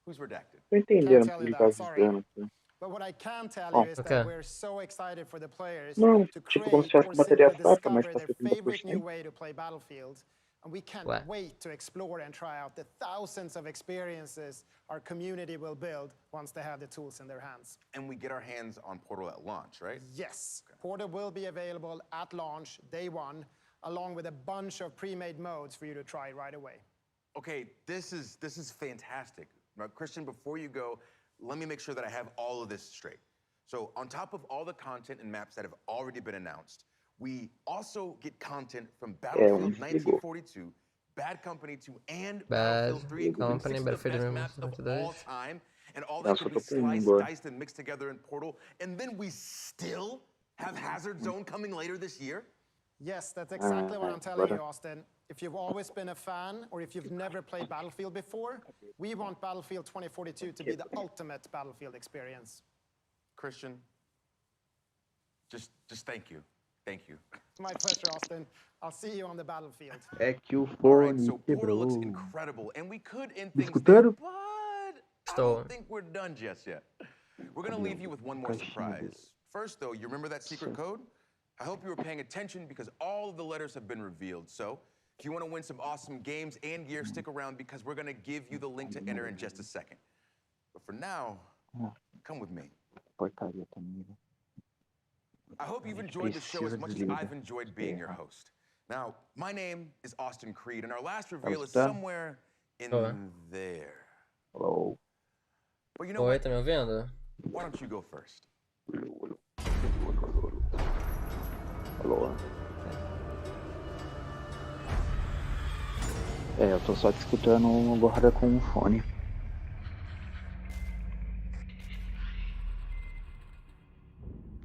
Who's redacted? Tô entendendo o que ele tá avisando aqui. But what I can tell you is Okay. that we're so excited for the players Não, to tipo, como create se tivesse or bateria simply fraca, mas discover tá their favorite new 70%. way to play Battlefield. And we can't Ué. wait to explore and try out the thousands of experiences our community will build once they have the tools in their hands. And we get our hands on Portal at launch, right? Yes, Portal will be available at launch, day one, along with a bunch of pre-made modes for you to try right away. Okay, this is fantastic. Now, Christian, before you go, let me make sure that I have all of this straight. So on top of all the content and maps that have already been announced, we also get content from Battlefield 1942, Bad Company 2, and Battlefield 3, including 6 of the best maps of all time, and all that could be sliced, diced, and mixed together in Portal. And then we still have Hazard Zone coming later this year? Yes, that's exactly what I'm telling you, Austin. If you've always been a fan, or if you've never played Battlefield before, we want Battlefield 2042 to be the ultimate Battlefield experience. Christian, just thank you. Thank you. It's my pleasure, Austin. I'll see you on the battlefield. É que o Alright, fone so Portal quebrou. looks incredible, and we could end things Escutando? there, but I don't think we're done just yet. We're gonna leave you with one more surprise. First, though, you remember that secret code? I hope you were paying attention because all of the letters have been revealed. So, if you want to win some awesome games and gear, stick around because we're gonna give you the link to enter in just a second. But for now, come with me. Porcaria também. I hope you've enjoyed the show as much as I've enjoyed being your host. Now, my name is Austin Creed, and our last reveal is somewhere in there. Hello. But you know Oi, what? tá me ouvindo? Why don't you go first? Alô. É, eu tô só te escutando agora com o fone.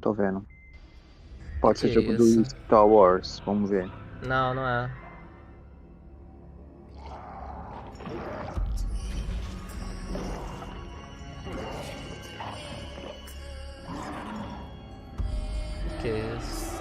Tô vendo. Pode ser jogo do Star Wars, vamos ver. Não, não é. Que é isso?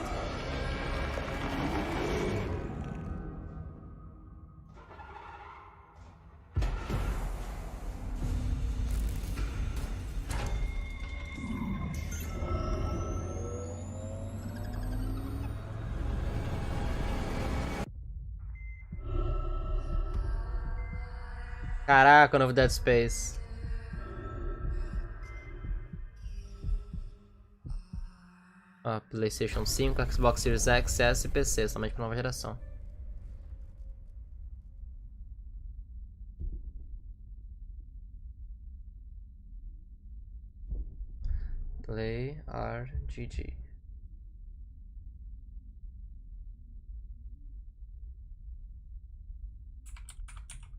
Caraca, novo Dead Space. Ó, PlayStation 5, Xbox Series X, S e PC, somente pra nova geração. Play RGG.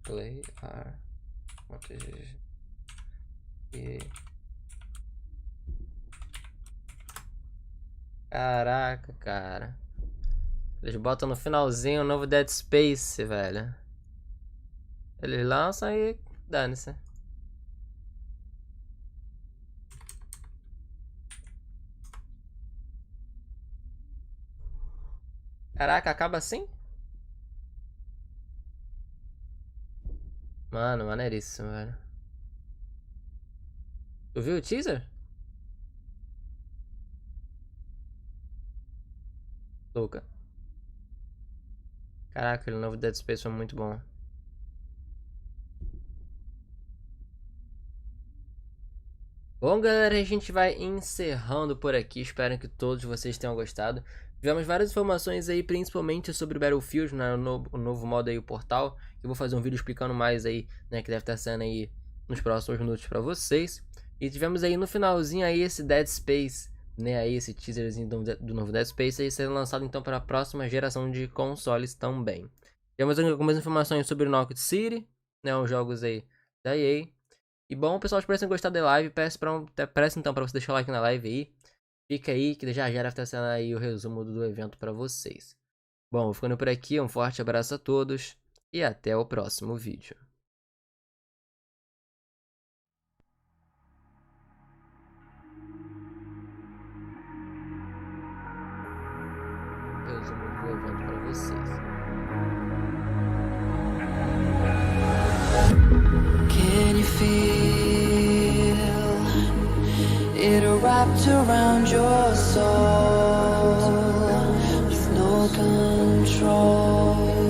Play RGG. E... Caraca, cara. Eles botam no finalzinho o novo Dead Space, velho. Eles lançam e dane-se. Caraca, acaba assim? Mano, maneiríssimo, velho. Tu viu o teaser? Louca. Caraca, aquele novo Dead Space foi muito bom. Bom, galera, a gente vai encerrando por aqui. Espero que todos vocês tenham gostado. Tivemos várias informações aí, principalmente sobre o Battlefield, né, o novo modo aí, o Portal. Eu vou fazer um vídeo explicando mais aí, né, que deve estar sendo aí nos próximos minutos para vocês. E tivemos aí no finalzinho aí esse Dead Space, né, aí esse teaserzinho do novo Dead Space aí sendo lançado então para a próxima geração de consoles também. Tivemos algumas informações sobre Nox City, né, os jogos aí da EA. E bom, pessoal, espero que tenham gostado da live. Peço então para você deixar o like na live aí. Fica aí que já deve estar sendo aí o resumo do evento para vocês. Bom, vou ficando por aqui, um forte abraço a todos e até o próximo vídeo. Resumo do evento para vocês. Can you feel it wrapped around your soul with no control?